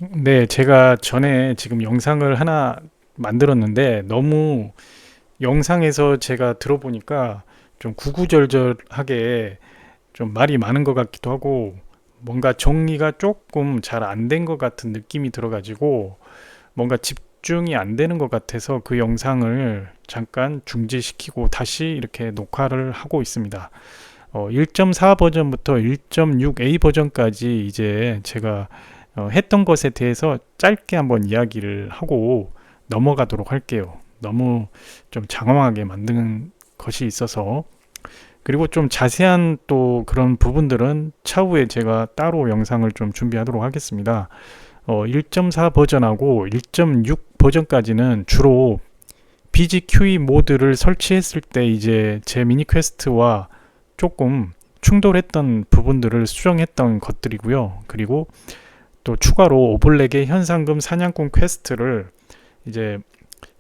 네, 제가 전에 지금 영상을 하나 만들었는데 너무 영상에서 제가 들어보니까 좀 구구절절하게 좀 말이 많은 것 같기도 하고 뭔가 정리가 조금 잘 안 된 것 같은 느낌이 들어가지고 뭔가 집중이 안 되는 것 같아서 그 영상을 잠깐 중지시키고 다시 이렇게 녹화를 하고 있습니다. 1.4 버전부터 1.6A 버전까지 이제 제가 했던 것에 대해서 짧게 한번 이야기를 하고 넘어가도록 할게요. 너무 좀 장황하게 만드는 것이 있어서, 그리고 좀 자세한 또 그런 부분들은 차후에 제가 따로 영상을 좀 준비하도록 하겠습니다. 1.4 버전하고 1.6 버전까지는 주로 bgee 모드를 설치했을 때 이제 제 미니퀘스트와 조금 충돌했던 부분들을 수정했던 것들이고요. 그리고 또 추가로 오블랙의 현상금 사냥꾼 퀘스트를 이제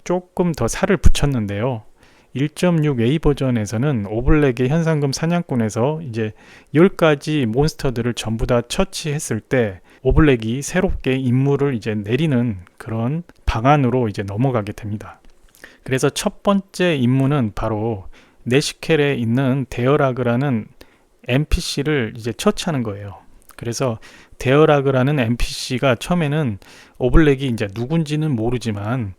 조금 더 살을 붙였는데요. 1.6A 버전에서는 오블랙의 현상금 사냥꾼에서 이제 10가지 몬스터들을 전부 다 처치했을 때 오블랙이 새롭게 임무를 이제 내리는 그런 방안으로 이제 넘어가게 됩니다. 그래서 첫 번째 임무는 바로 내시켈에 있는 데어라그라는 NPC를 이제 처치하는 거예요. 그래서 데어라그라는 NPC가 처음에는 오블랙이 이제 누군지는 모르지만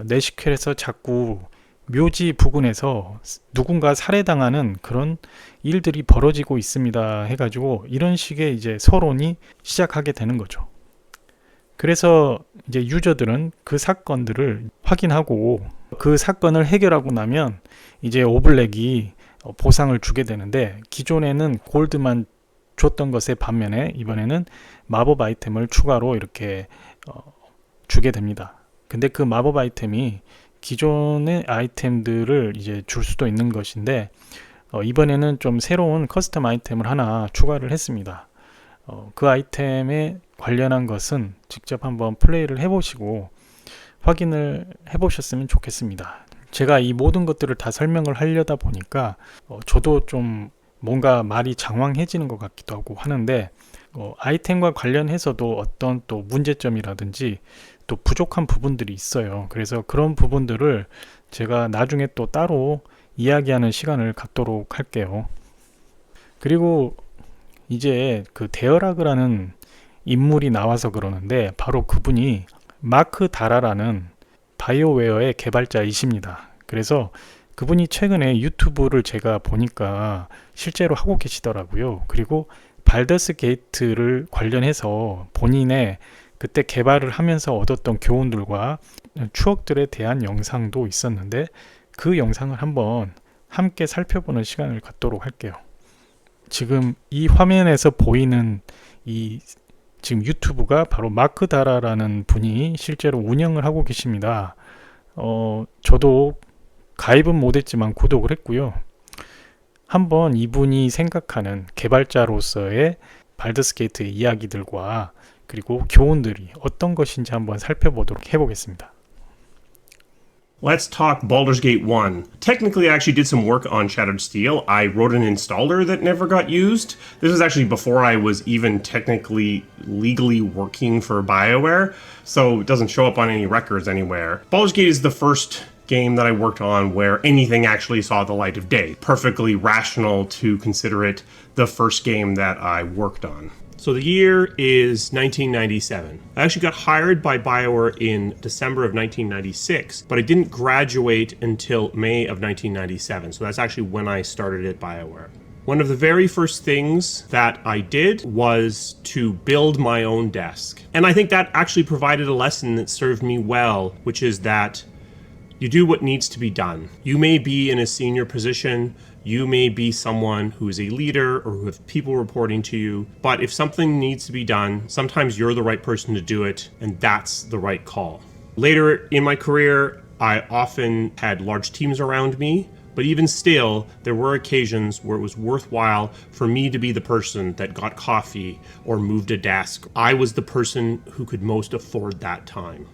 내시켈에서 자꾸 묘지 부근에서 누군가 살해당하는 그런 일들이 벌어지고 있습니다 해가지고 이런 식의 이제 서론이 시작하게 되는 거죠. 그래서 이제 유저들은 그 사건들을 확인하고 그 사건을 해결하고 나면 이제 오블랙이 보상을 주게 되는데, 기존에는 골드만 줬던 것에 반면에 이번에는 마법 아이템을 추가로 이렇게 주게 됩니다. 근데 그 마법 아이템이 기존의 아이템들을 이제 줄 수도 있는 것인데 이번에는 좀 새로운 커스텀 아이템을 하나 추가를 했습니다. 그 아이템에 관련한 것은 직접 한번 플레이를 해보시고 확인을 해보셨으면 좋겠습니다. 제가 이 모든 것들을 다 설명을 하려다 보니까 저도 좀 뭔가 말이 장황해지는 것 같기도 하고 하는데, 아이템과 관련해서도 어떤 또 문제점이라든지 또 부족한 부분들이 있어요. 그래서 그런 부분들을 제가 나중에 또 따로 이야기하는 시간을 갖도록 할게요. 그리고 이제 그 데어라그라는 인물이 나와서 그러는데 바로 그분이 마크 다라라는 바이오웨어의 개발자이십니다. 그래서 그분이 최근에 유튜브를 제가 보니까 실제로 하고 계시더라고요. 그리고 발더스게이트를 관련해서 본인의 그때 개발을 하면서 얻었던 교훈들과 추억들에 대한 영상도 있었는데 그 영상을 한번 함께 살펴보는 시간을 갖도록 할게요. 지금 이 화면에서 보이는 이 지금 유튜브가 바로 마크 다라라는 분이 실제로 운영을 하고 계십니다. 저도 가입은 못했지만 구독을 했고요. 한번 이분이 생각하는 개발자로서의 발더스게이트의 이야기들과 그리고 교훈들이 어떤 것인지 한번 살펴보도록 해보겠습니다. Let's talk Baldur's Gate 1. Technically, I actually did some work on Shattered Steel. I wrote an installer that never got used. This was actually before I was even technically legally working for BioWare, so it doesn't show up on any records anywhere. Baldur's Gate is the first game that I worked on where anything actually saw the light of day. Perfectly rational to consider it the first game that I worked on. So the year is 1997. I actually got hired by BioWare in December of 1996, but I didn't graduate until May of 1997. So that's actually when I started at BioWare. One of the very first things that I did was to build my own desk. And I think that actually provided a lesson that served me well, which is that you do what needs to be done. You may be in a senior position, you may be someone who is a leader or who have people reporting to you, but if something needs to be done, sometimes you're the right person to do it, and that's the right call. Later in my career, I often had large teams around me, but even still, there were occasions where it was worthwhile for me to be the person that got coffee or moved a desk. I was the person who could most afford that time.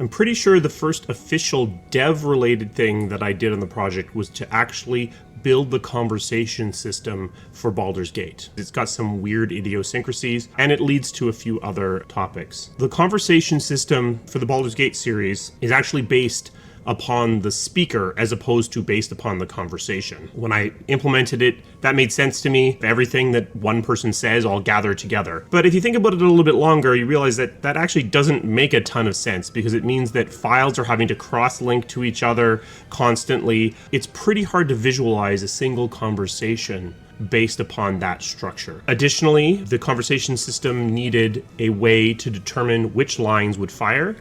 I'm pretty sure the first official dev-related thing that I did on the project was to actually build the conversation system for Baldur's Gate. It's got some weird idiosyncrasies, and it leads to a few other topics. The conversation system for the Baldur's Gate series is actually based upon the speaker as opposed to based upon the conversation. When I implemented it, that made sense to me. Everything that one person says all gathered together. But if you think about it a little bit longer, you realize that that actually doesn't make a ton of sense, because it means that files are having to cross-link to each other constantly. It's pretty hard to visualize a single conversation based upon that structure. Additionally, the conversation system needed a way to determine which lines would fire.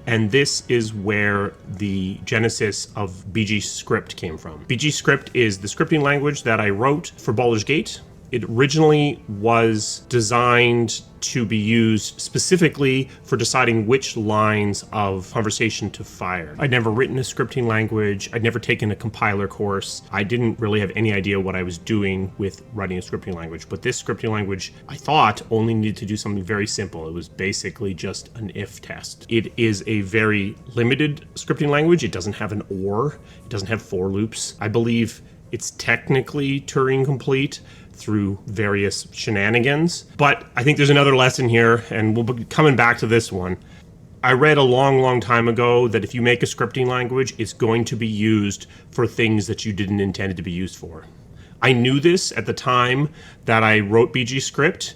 And this is where the genesis of bgee script came from. bgee script is the scripting language that I wrote for Baldur's Gate. It originally was designed to be used specifically for deciding which lines of conversation to fire. I'd never written a scripting language. I'd never taken a compiler course. I didn't really have any idea what I was doing with writing a scripting language. But this scripting language, I thought, only needed to do something very simple. It was basically just an if test. It is a very limited scripting language. It doesn't have an or. It doesn't have for loops. I believe it's technically Turing complete through various shenanigans. But I think there's another lesson here, and we'll be coming back to this one. I read a long time ago that if you make a scripting language, it's going to be used for things that you didn't intend it to be used for. I knew this at the time that I wrote bgee script,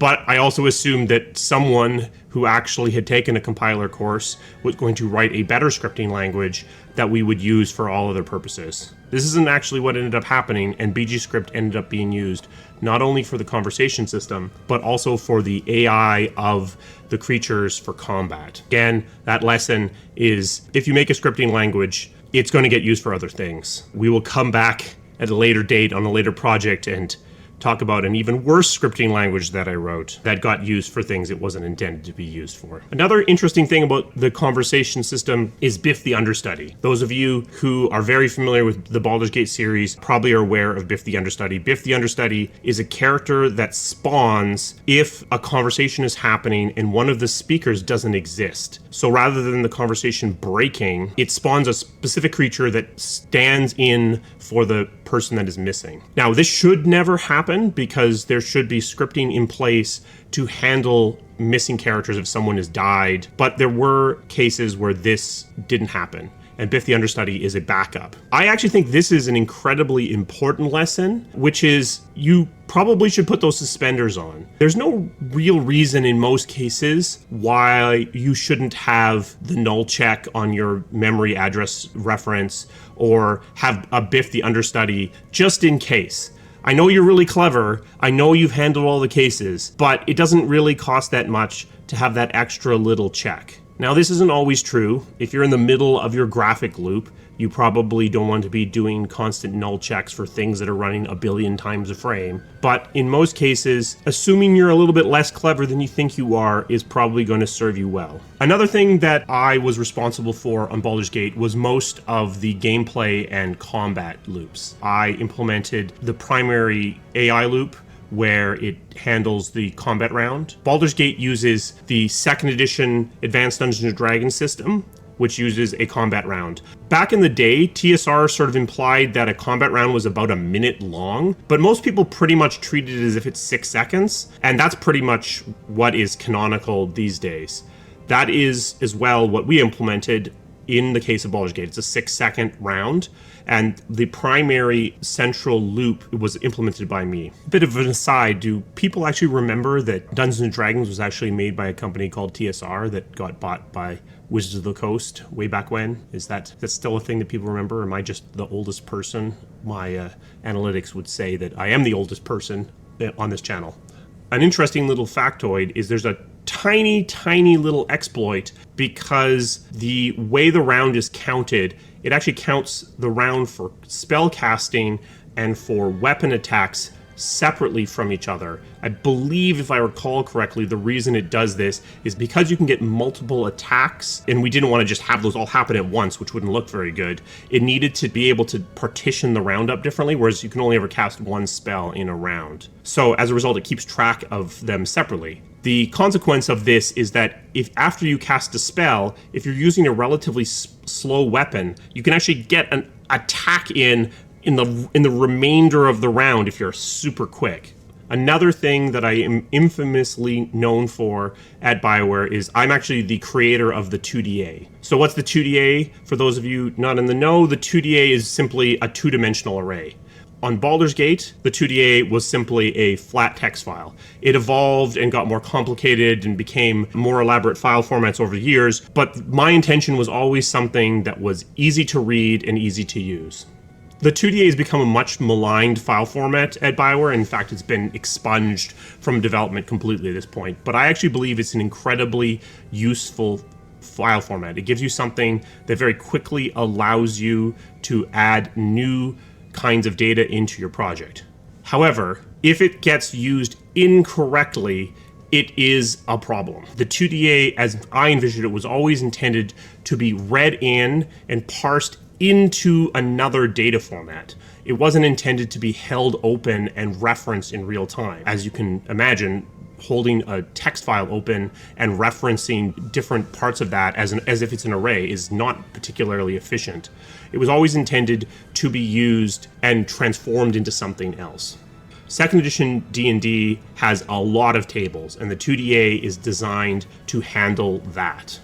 but I also assumed that someone who actually had taken a compiler course was going to write a better scripting language that we would use for all other purposes. This isn't actually what ended up happening, and bgee script ended up being used not only for the conversation system, but also for the AI of the creatures for combat. Again, that lesson is if you make a scripting language, it's going to get used for other things. We will come back at a later date on a later project and talk about an even worse scripting language that I wrote that got used for things it wasn't intended to be used for. Another interesting thing about the conversation system is Biff the Understudy. Those of you who are very familiar with the Baldur's Gate series probably are aware of Biff the Understudy. Biff the Understudy is a character that spawns if a conversation is happening and one of the speakers doesn't exist. So rather than the conversation breaking, it spawns a specific creature that stands in for the person that is missing. Now, this should never happen because there should be scripting in place to handle missing characters if someone has died, but there were cases where this didn't happen, and Biff the Understudy is a backup. I actually think this is an incredibly important lesson, which is you probably should put those suspenders on. There's no real reason in most cases why you shouldn't have the null check on your memory address reference or have a Biff the Understudy just in case. I know you're really clever, I know you've handled all the cases, but it doesn't really cost that much to have that extra little check. Now, this isn't always true. If you're in the middle of your graphic loop, you probably don't want to be doing constant null checks for things that are running a billion times a frame. But in most cases, assuming you're a little bit less clever than you think you are is probably going to serve you well. Another thing that I was responsible for on Baldur's Gate was most of the gameplay and combat loops. I implemented the primary AI loop, where it handles the combat round. Baldur's Gate uses the 2nd edition Advanced Dungeons & Dragons system, which uses a combat round. Back in the day, TSR sort of implied that a combat round was about a minute long, but most people pretty much treat it as if it's 6 seconds, and that's pretty much what is canonical these days. That is as well what we implemented in the case of Baldur's Gate. It's a 6-second round, and the primary central loop was implemented by me. A bit of an aside, do people actually remember that Dungeons & Dragons was actually made by a company called TSR that got bought by Wizards of the Coast way back when? Is that still a thing that people remember? Am I just the oldest person? My analytics would say that I am the oldest person on this channel. An interesting little factoid is there's a tiny little exploit because the way the round is counted, it actually counts the round for spell casting and for weapon attacks separately from each other. I believe, if I recall correctly, the reason it does this is because you can get multiple attacks, and we didn't want to just have those all happen at once, which wouldn't look very good. It needed to be able to partition the round up differently, whereas you can only ever cast one spell in a round. So as a result, it keeps track of them separately. The consequence of this is that if after you cast a spell, if you're using a relatively slow weapon, you can actually get an attack in the remainder of the round if you're super quick. Another thing that I am infamously known for at BioWare is I'm actually the creator of the 2DA. So what's the 2DA? For those of you not in the know, the 2DA is simply a two-dimensional array. On Baldur's Gate, the 2DA was simply a flat text file. It evolved and got more complicated and became more elaborate file formats over the years, but my intention was always something that was easy to read and easy to use. The 2DA has become a much maligned file format at BioWare. In fact, it's been expunged from development completely at this point, but I actually believe it's an incredibly useful file format. It gives you something that very quickly allows you to add new kinds of data into your project. However, if it gets used incorrectly, it is a problem. The 2DA, as I envisioned it, was always intended to be read in and parsed into another data format. It wasn't intended to be held open and referenced in real time. As you can imagine, holding a text file open and referencing different parts of that as if it's an array is not particularly efficient. It was always intended to be used and transformed into something else. Second edition D&D has a lot of tables, and the 2DA is designed to handle that.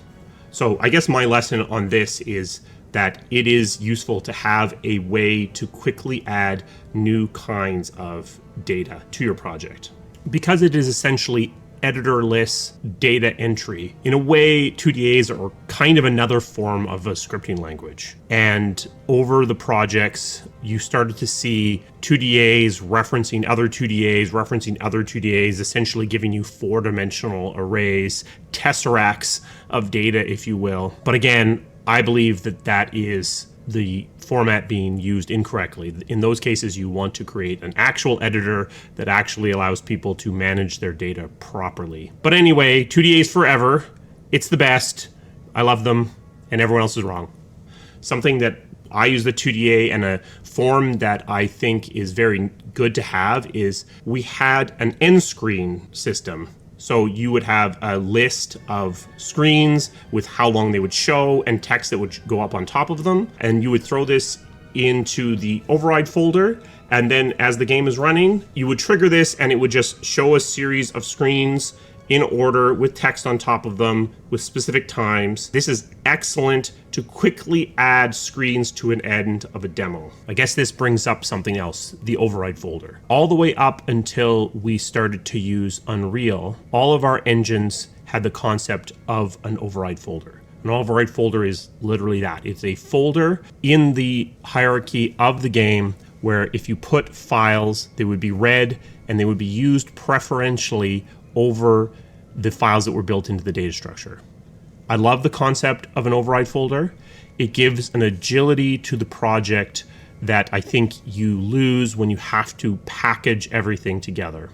So I guess my lesson on this is that it is useful to have a way to quickly add new kinds of data to your project. Because it is essentially editorless data entry, in a way, 2DAs are kind of another form of a scripting language. And over the projects, you started to see 2DAs referencing other 2DAs, essentially giving you four-dimensional arrays, tesseracts of data, if you will. But again, I believe that is the format being used incorrectly. In those cases, you want to create an actual editor that actually allows people to manage their data properly. But anyway, 2DAs forever. It's the best. I love them, and everyone else is wrong. Something that I use the 2DA and a form that I think is very good to have is we had an end screen system. So you would have a list of screens with how long they would show and text that would go up on top of them. And you would throw this into the override folder. And then as the game is running, you would trigger this and it would just show a series of screens in order with text on top of them with specific times. This is excellent to quickly add screens to an end of a demo. I guess this brings up something else, the override folder. All the way up until we started to use Unreal, all of our engines had the concept of an override folder. An override folder is literally that. It's a folder in the hierarchy of the game where if you put files, they would be read and they would be used preferentially over the files that were built into the data structure. I love the concept of an override folder. It gives an agility to the project that I think you lose when you have to package everything together.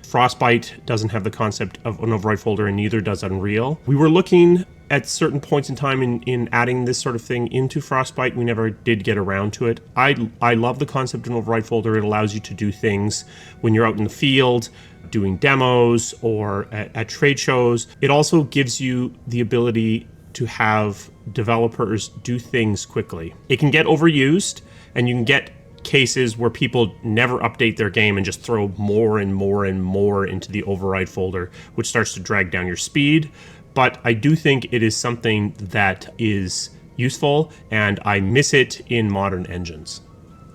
Frostbite doesn't have the concept of an override folder, and neither does Unreal. We were looking at certain points in time in adding this sort of thing into Frostbite. We never did get around to it. I love the concept of an override folder. It allows you to do things when you're out in the field, doing demos or at trade shows. It also gives you the ability to have developers do things quickly. It can get overused, and you can get cases where people never update their game and just throw more and more and more into the override folder, which starts to drag down your speed. But I do think it is something that is useful, and I miss it in modern engines.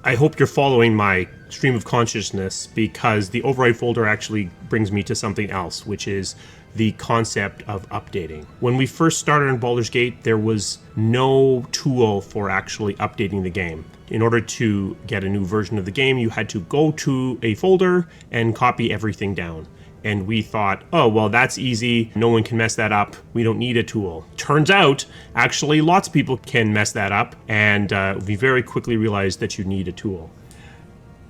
I hope you're following my stream of consciousness, because the override folder actually brings me to something else, which is the concept of updating. When we first started in Baldur's Gate, there was no tool for actually updating the game. In order to get a new version of the game, you had to go to a folder and copy everything down. And we thought, oh, well, that's easy. No one can mess that up. We don't need a tool. Turns out, actually, lots of people can mess that up. And we very quickly realized that you need a tool.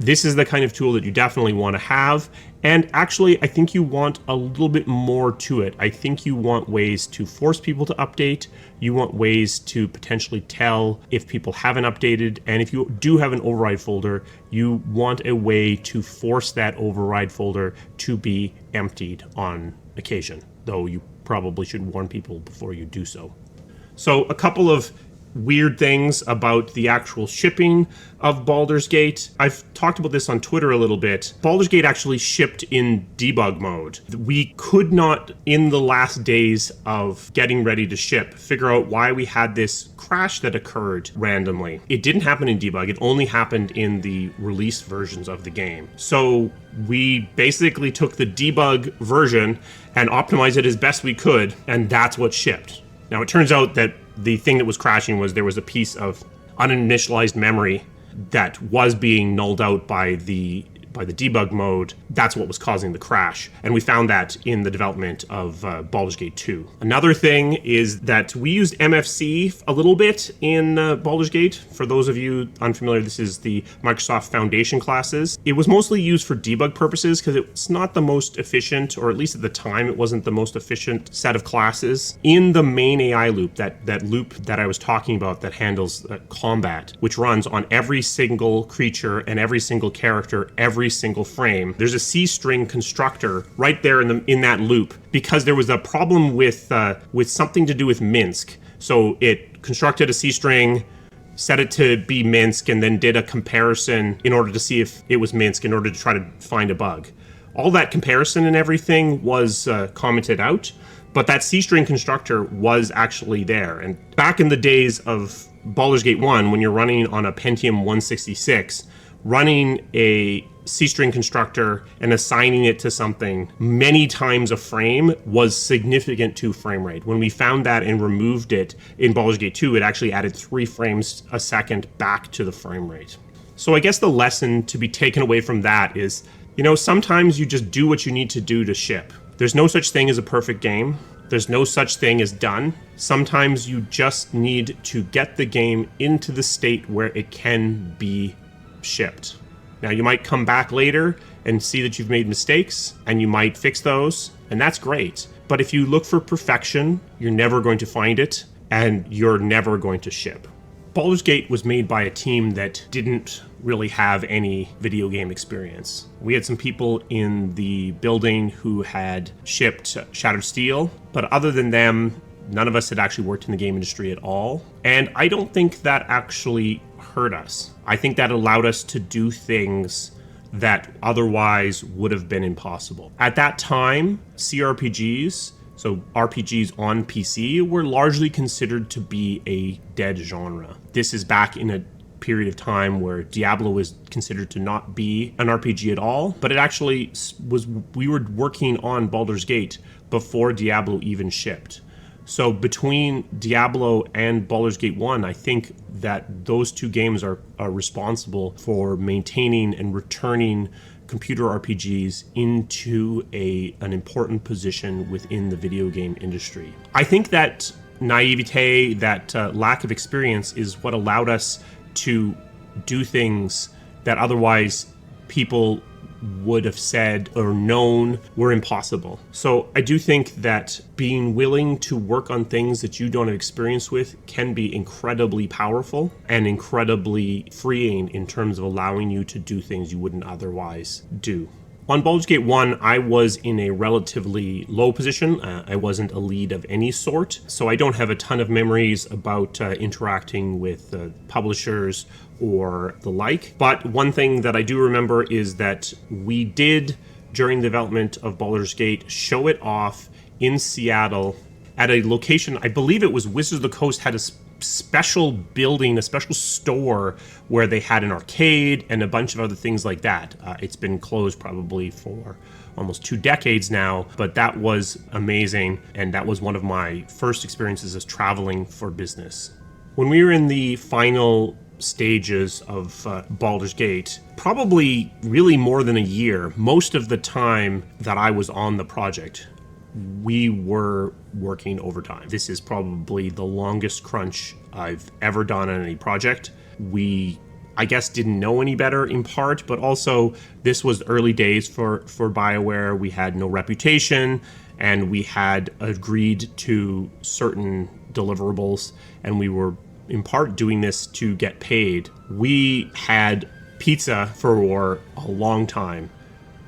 This is the kind of tool that you definitely want to have. And actually, I think you want a little bit more to it. I think you want ways to force people to update. You want ways to potentially tell if people haven't updated. And if you do have an override folder, you want a way to force that override folder to be emptied on occasion, though you probably should warn people before you do so. So a couple of weird things about the actual shipping of Baldur's Gate. I've talked about this on Twitter a little bit. Baldur's Gate actually shipped in debug mode. We could not, in the last days of getting ready to ship, figure out why we had this crash that occurred randomly. It didn't happen in debug. It only happened in the release versions of the game. So we basically took the debug version and optimized it as best we could, and that's what shipped. Now, it turns out that the thing that was crashing was there was a piece of uninitialized memory that was being nulled out by the debug mode. That's what was causing the crash. And we found that in the development of Baldur's Gate 2. Another thing is that we used MFC a little bit in Baldur's Gate. For those of you unfamiliar, this is the Microsoft Foundation classes. It was mostly used for debug purposes because it's not the most efficient, or at least at the time, it wasn't the most efficient set of classes. In the main AI loop, that loop that I was talking about that handles combat, which runs on every single creature and every single character, every single frame. There's a C-string constructor right there in that loop because there was a problem with something to do with Minsk. So it constructed a C-string, set it to be Minsk, and then did a comparison in order to see if it was Minsk in order to try to find a bug. All that comparison and everything was commented out, but that C-string constructor was actually there. And back in the days of Baldur's Gate 1, when you're running on a Pentium 166, running a C-string constructor and assigning it to something many times a frame was significant to frame rate. When we found that and removed it in Baldur's Gate 2, it actually added 3 frames a second back to the frame rate. So I guess the lesson to be taken away from that is, sometimes you just do what you need to do to ship. There's no such thing as a perfect game. There's no such thing as done. Sometimes you just need to get the game into the state where it can be shipped. Now, you might come back later and see that you've made mistakes, and you might fix those, and that's great. But if you look for perfection, you're never going to find it, and you're never going to ship. Baldur's Gate was made by a team that didn't really have any video game experience. We had some people in the building who had shipped Shattered Steel, but other than them, none of us had actually worked in the game industry at all. And I don't think that actually hurt us. I think that allowed us to do things that otherwise would have been impossible. At that time, CRPGs, so RPGs on PC, were largely considered to be a dead genre. This is back in a period of time where Diablo was considered to not be an RPG at all, but it actually was. We were working on Baldur's Gate before Diablo even shipped. So between Diablo and Baldur's Gate 1, I think that those two games are responsible for maintaining and returning computer RPGs into an important position within the video game industry. I think that naivete, that lack of experience is what allowed us to do things that otherwise people would have said or known were impossible. So I do think that being willing to work on things that you don't have experience with can be incredibly powerful and incredibly freeing in terms of allowing you to do things you wouldn't otherwise do. On Baldur's Gate 1, I was in a relatively low position. I wasn't a lead of any sort, so I don't have a ton of memories about interacting with publishers or the like. But one thing that I do remember is that we did, during the development of Baldur's Gate, show it off in Seattle at a location, I believe it was Wizards of the Coast had a special building, a special store where they had an arcade and a bunch of other things like that. It's been closed probably for almost 2 decades now, but that was amazing, and that was one of my first experiences as traveling for business. When we were in the final stages of Baldur's Gate, probably really more than a year, most of the time that I was on the project, we were working overtime. This is probably the longest crunch I've ever done on any project. We, I guess, didn't know any better in part, but also this was early days for BioWare. We had no reputation, and we had agreed to certain deliverables, and we were in part doing this to get paid. We had pizza for a long time.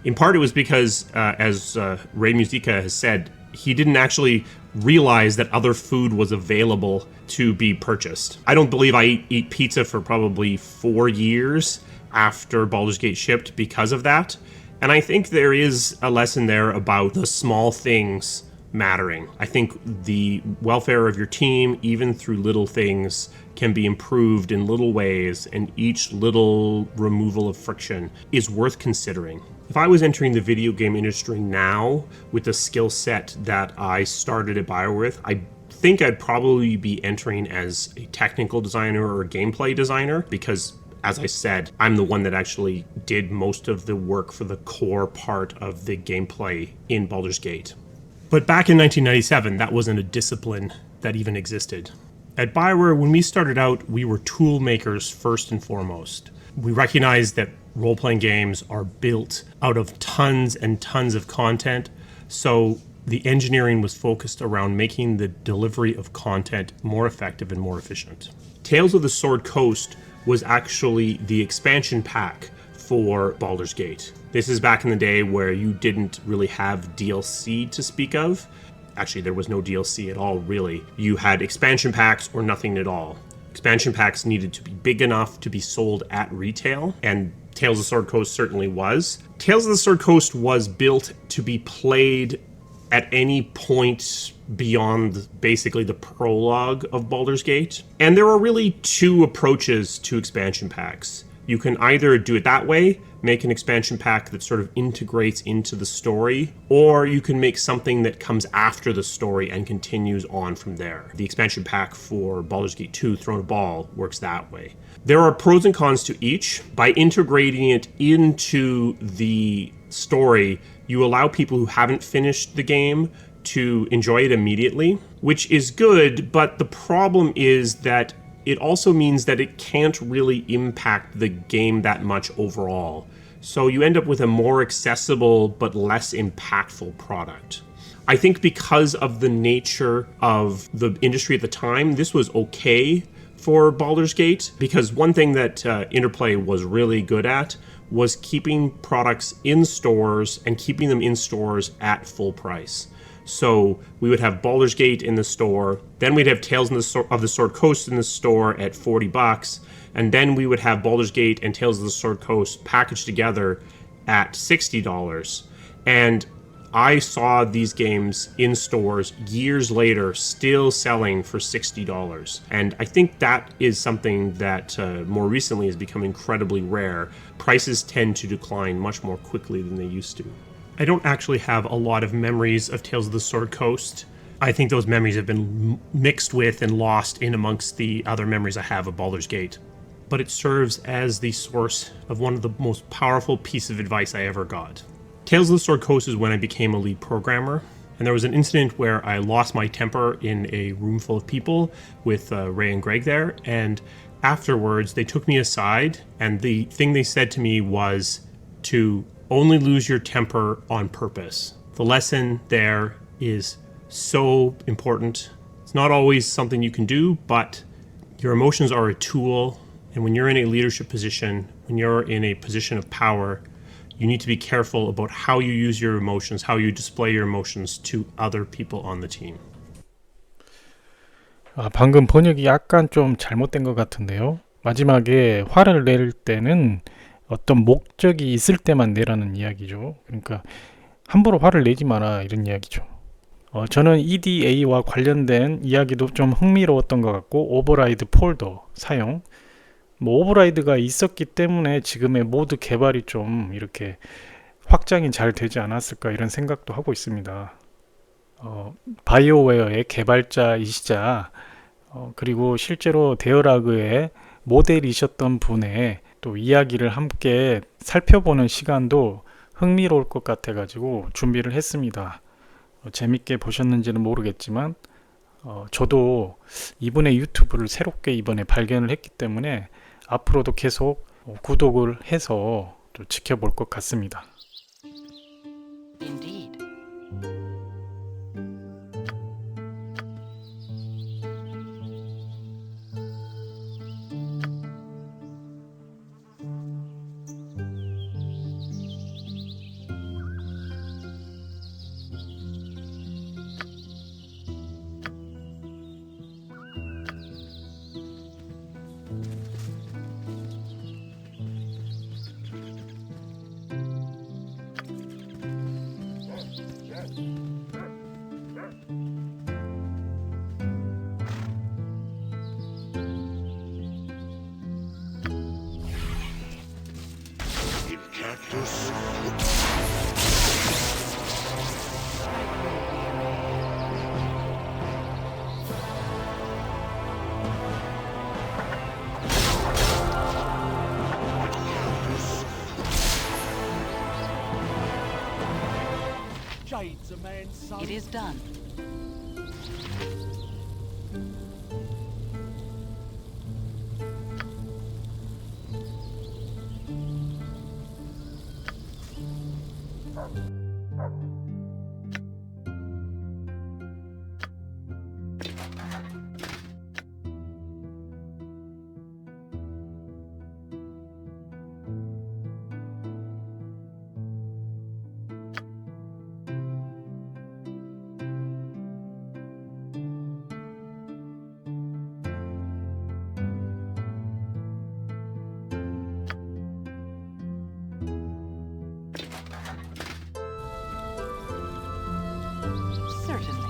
In part, it was because, as Ray Musica has said, he didn't actually realize that other food was available to be purchased. I don't believe I ate pizza for probably 4 years after Baldur's Gate shipped because of that. And I think there is a lesson there about the small things mattering. I think the welfare of your team, even through little things, can be improved in little ways, and each little removal of friction is worth considering. If I was entering the video game industry now with the skill set that I started at BioWare with, I think I'd probably be entering as a technical designer or a gameplay designer because, as I said, I'm the one that actually did most of the work for the core part of the gameplay in Baldur's Gate. But back in 1997, that wasn't a discipline that even existed. At BioWare, when we started out, we were tool makers first and foremost. We recognized that role-playing games are built out of tons and tons of content, so the engineering was focused around making the delivery of content more effective and more efficient. Tales of the Sword Coast was actually the expansion pack for Baldur's Gate. This is back in the day where you didn't really have DLC to speak of. Actually, there was no DLC at all, really. You had expansion packs or nothing at all. Expansion packs needed to be big enough to be sold at retail, and Tales of the Sword Coast certainly was. Tales of the Sword Coast was built to be played at any point beyond basically the prologue of Baldur's Gate. And there are really two approaches to expansion packs. You can either do it that way, make an expansion pack that sort of integrates into the story, or you can make something that comes after the story and continues on from there. The expansion pack for Baldur's Gate 2, Throne of Ball, works that way. There are pros and cons to each. By integrating it into the story, you allow people who haven't finished the game to enjoy it immediately, which is good, but the problem is that it also means that it can't really impact the game that much overall. So you end up with a more accessible but less impactful product. I think because of the nature of the industry at the time, this was okay for Baldur's Gate, because one thing that Interplay was really good at was keeping products in stores and keeping them in stores at full price. So we would have Baldur's Gate in the store, then we'd have Tales of the Sword Coast in the store at $40, and then we would have Baldur's Gate and Tales of the Sword Coast packaged together at $60. And I saw these games in stores years later still selling for $60. And I think that is something that more recently has become incredibly rare. Prices tend to decline much more quickly than they used to. I don't actually have a lot of memories of Tales of the Sword Coast. I think those memories have been mixed with and lost in amongst the other memories I have of Baldur's Gate. But it serves as the source of one of the most powerful pieces of advice I ever got. Tales of the Sword Coast is when I became a lead programmer, and there was an incident where I lost my temper in a room full of people with Ray and Greg there, and afterwards they took me aside, and the thing they said to me was to only lose your temper on purpose. The lesson there is so important. It's not always something you can do, but your emotions are a tool, and when you're in a leadership position, when you're in a position of power, you need to be careful about how you use your emotions, how you display your emotions to other people on the team. 방금 번역이 약간 좀 잘못된 것 같은데요. 마지막에 화를 낼 때는 어떤 목적이 있을 때만 내라는 이야기죠. 그러니까 함부로 화를 내지 마라 이런 이야기죠. 저는 EDA와 관련된 이야기도 좀 흥미로웠던 것 같고, 오버라이드 폴더 사용, 오버라이드가 있었기 때문에 지금의 모드 개발이 좀 이렇게 확장이 잘 되지 않았을까 이런 생각도 하고 있습니다. 바이오웨어의 개발자이시자 그리고 실제로 데어라그의 모델이셨던 분의 또 이야기를 함께 살펴보는 시간도 흥미로울 것 같아 가지고 준비를 했습니다. 재밌게 보셨는지는 모르겠지만 저도 이분의 유튜브를 새롭게 이번에 발견을 했기 때문에 앞으로도 계속 구독을 해서 또 지켜볼 것 같습니다. Indeed. saves a man's soul. It is done. Certainly.